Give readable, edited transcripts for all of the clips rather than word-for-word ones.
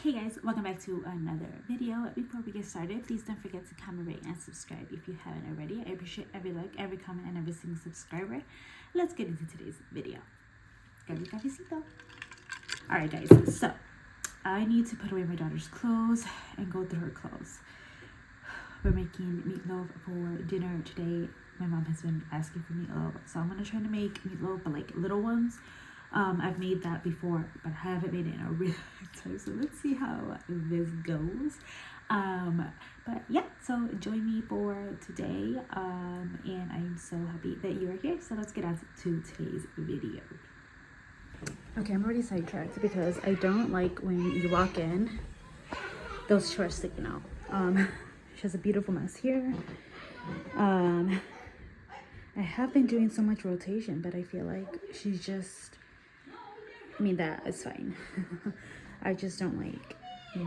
Hey guys, welcome back to another video. Before we get started, please don't forget to comment, rate, and subscribe if you haven't already. I appreciate every like, every comment, and every single subscriber. Let's get into today's video. Grab your cafecito. Alright guys, so I need to put away my daughter's clothes and go through her clothes. We're making meatloaf for dinner today. My mom has been asking for meatloaf, so I'm gonna try to make meatloaf, but like little ones. I've made that before, but I haven't made it in a really long time, so let's see how this goes. But yeah, so join me for today, and I'm so happy that you are here. So let's get on to today's video. Okay, I'm already sidetracked because I don't like when you walk in, those shorts sticking out. She has a beautiful mess here. I have been doing so much rotation, but I feel like she's just, I mean, that is fine. I just don't like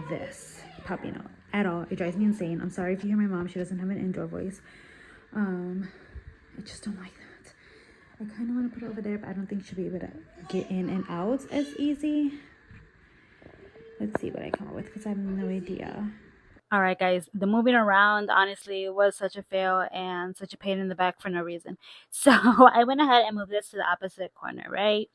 this popping out at all. It drives me insane. I'm sorry if you hear my mom. She doesn't have an indoor voice. I just don't like that. I kind of want to put it over there, but I don't think she'll be able to get in and out as easy. Let's see what I come up with because I have no idea. All right, guys, the moving around honestly was such a fail and such a pain in the back for no reason. So I went ahead and moved this to the opposite corner, right?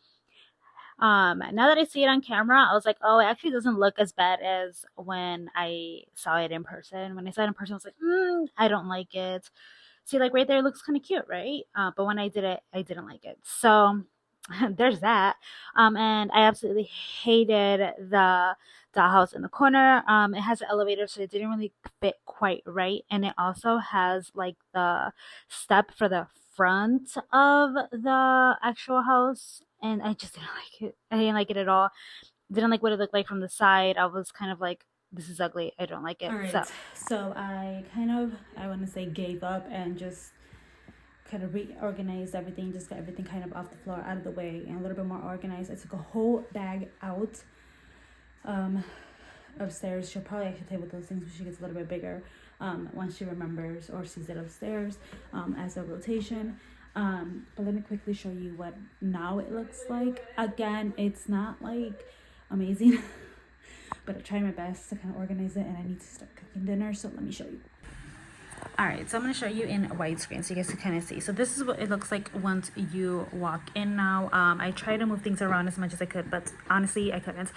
Now that I see it on camera, I was like, oh, it actually doesn't look as bad as when I saw it in person. When I saw it in person, I was like, I don't like it. See, like right there, it looks kind of cute, right? But when I did it, I didn't like it. So there's that. And I absolutely hated the dollhouse in the corner. It has an elevator, so it didn't really fit quite right. And it also has like the step for the front of the actual house, and I just didn't like it. I didn't like it at all. Didn't like what it looked like from the side. I was kind of like, this is ugly. I don't like it. All right. So I want to say gave up and just kind of reorganized everything, just got everything kind of off the floor, out of the way, and a little bit more organized. I took a whole bag out upstairs. She'll probably actually play with those things when she gets a little bit bigger, once she remembers or sees it upstairs, as a rotation. But let me quickly show you what now it looks like. Again, it's not like amazing, but I try my best to kind of organize it, and I need to start cooking dinner, so let me show you. All right, so I'm going to show you in widescreen so you guys can kind of see. So this is what it looks like once you walk in now. I tried to move things around as much as I could, but honestly, I couldn't.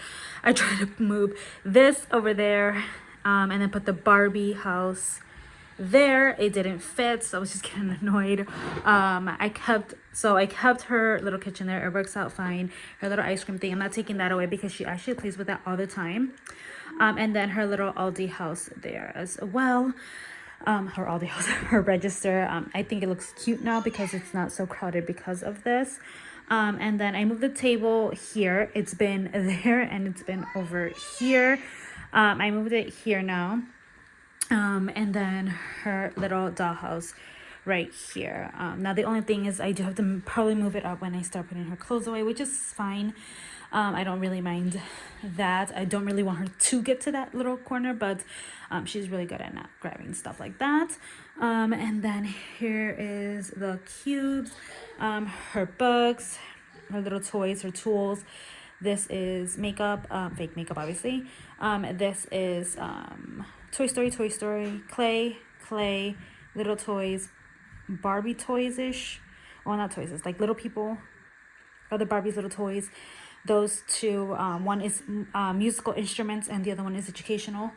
I tried to move this over there, and then put the Barbie house there. It didn't fit, so I was just getting annoyed. I kept her little kitchen there. It works out fine. Her little ice cream thing, I'm not taking that away because she actually plays with that all the time. And then her little Aldi house there as well. Her Aldi house, her register. I think it looks cute now because it's not so crowded because of this. And then I moved the table here. It's been there and it's been over here. I moved it here now. And then her little dollhouse right here. Now the only thing is I do have to probably move it up when I start putting her clothes away, which is fine. I don't really mind that. I don't really want her to get to that little corner, but she's really good at not grabbing stuff like that. And then here is the cubes, her books, her little toys, her tools. This is makeup, fake makeup, obviously. This is Toy Story, clay, little toys, Barbie toys-ish. Well, not toys, it's like little people, other Barbie's little toys. Those two, one is musical instruments and the other one is educational.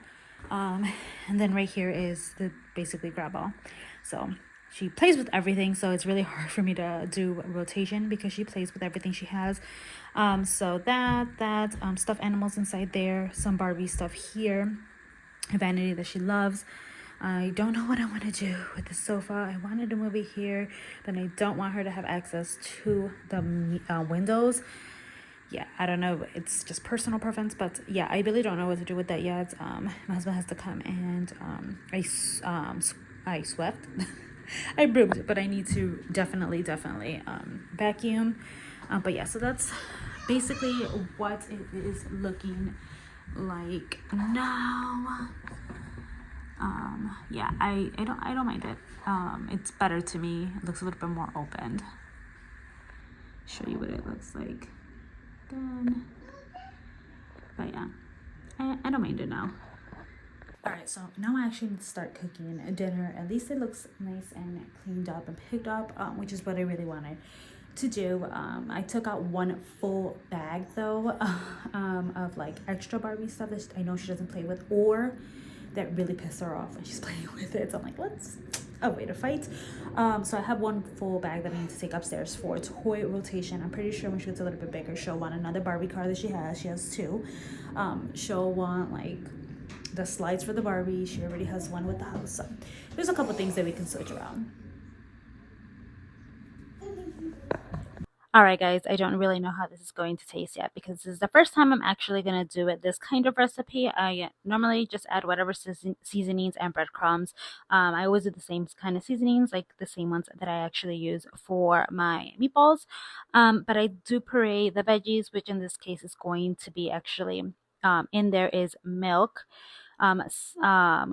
And then right here is the basically grab all. So she plays with everything, so it's really hard for me to do rotation because she plays with everything she has. So that stuffed animals inside there, some Barbie stuff here, a vanity that she loves. I don't know what I want to do with the sofa. I wanted to move it here, but I don't want her to have access to the windows. Yeah, I don't know. It's just personal preference, but yeah, I really don't know what to do with that yet. My husband has to come and I swept. I broomed, but I need to definitely vacuum. But yeah, so that's basically what it is looking like now. Yeah, I don't mind it. It's better to me. It looks a little bit more opened. Show you what it looks like. Done. But yeah, I don't mind it now. Alright, so now I actually need to start cooking dinner. At least it looks nice and cleaned up and picked up, which is what I really wanted to do. I took out one full bag though of like extra Barbie stuff that I know she doesn't play with, or that really pissed her off when she's playing with it. So I'm like, let's avoid a fight. So I have one full bag that I need to take upstairs for toy rotation. I'm pretty sure when she gets a little bit bigger, she'll want another Barbie car that she has. She has two. She'll want like the slides for the Barbie. She already has one with the house. So there's a couple things that we can switch around. Alright guys, I don't really know how this is going to taste yet because this is the first time I'm actually going to do it this kind of recipe. I normally just add whatever seasonings and breadcrumbs. I always do the same kind of seasonings, like the same ones that I actually use for my meatballs. But I do puree the veggies, which in this case is going to be actually, in there is milk,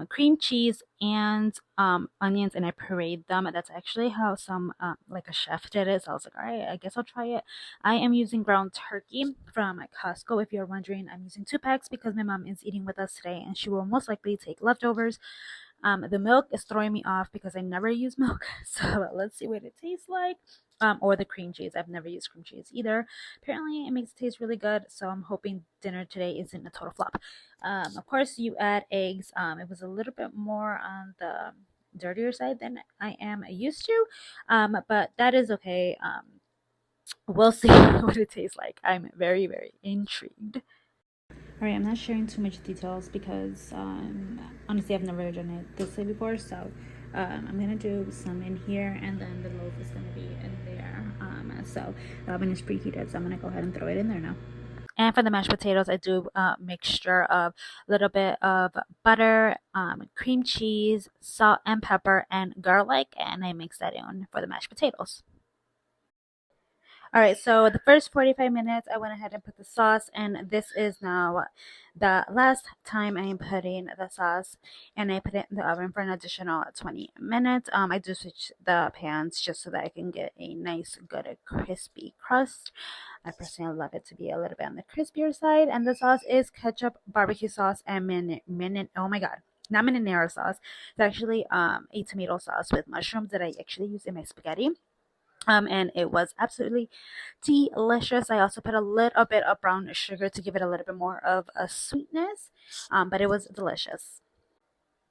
cream cheese, and onions, and I pureed them. That's actually how some like a chef did it. So I was like, all right, I guess I'll try it. I am using ground turkey from Costco. If you're wondering, I'm using 2 packs because my mom is eating with us today and she will most likely take leftovers. The milk is throwing me off because I never use milk, so let's see what it tastes like. Or the cream cheese. I've never used cream cheese either. Apparently, it makes it taste really good, so I'm hoping dinner today isn't a total flop. Of course, you add eggs. It was a little bit more on the dirtier side than I am used to, but that is okay. We'll see what it tastes like. I'm very, very intrigued. Alright, I'm not sharing too much details because honestly I've never done it this way before, so I'm gonna do some in here and then the loaf is gonna be in there. So the oven is preheated, so I'm gonna go ahead and throw it in there now. And for the mashed potatoes, I do a mixture of a little bit of butter, cream cheese, salt and pepper, and garlic, and I mix that in for the mashed potatoes. Alright, so the first 45 minutes, I went ahead and put the sauce, and this is now the last time I am putting the sauce, and I put it in the oven for an additional 20 minutes. I do switch the pans just so that I can get a nice, good, crispy crust. I personally love it to be a little bit on the crispier side, and the sauce is ketchup, barbecue sauce, and oh my god, not marinara sauce. It's actually a tomato sauce with mushrooms that I actually use in my spaghetti. And it was absolutely delicious. I also put a little bit of brown sugar to give it a little bit more of a sweetness, but it was delicious.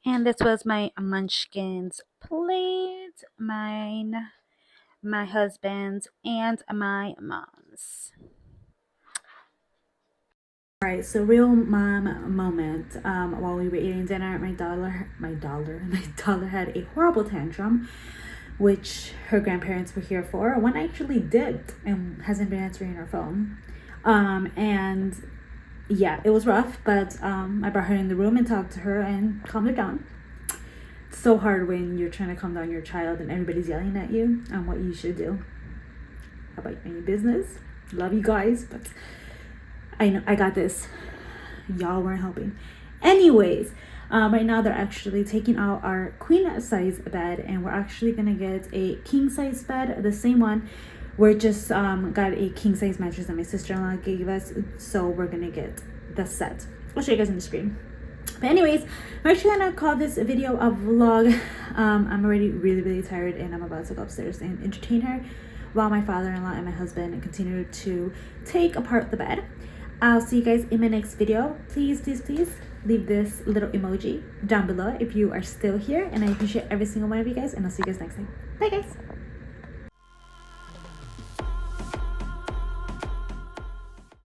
And this was my munchkins plate, mine, my husband's, and my mom's. Alright, so real mom moment. While we were eating dinner, my daughter had a horrible tantrum, which her grandparents were here for. One actually dipped and hasn't been answering her phone. And yeah, it was rough, but I brought her in the room and talked to her and calmed her down. It's so hard when you're trying to calm down your child and everybody's yelling at you on what you should do. How about any business? Love you guys, but I know I got this. Y'all weren't helping. Anyways, right now they're actually taking out our queen size bed, and we're actually gonna get a king size bed, the same one. We're just got a king size mattress that my sister-in-law gave us, so we're gonna get the set. I'll show you guys on the screen. But anyways, I'm actually gonna call this video a vlog. I'm already really tired, and I'm about to go upstairs and entertain her while my father-in-law and my husband continue to take apart the bed. I'll see you guys in my next video. Please leave this little emoji down below if you are still here, and I appreciate every single one of you guys, and I'll see you guys next time. Bye guys.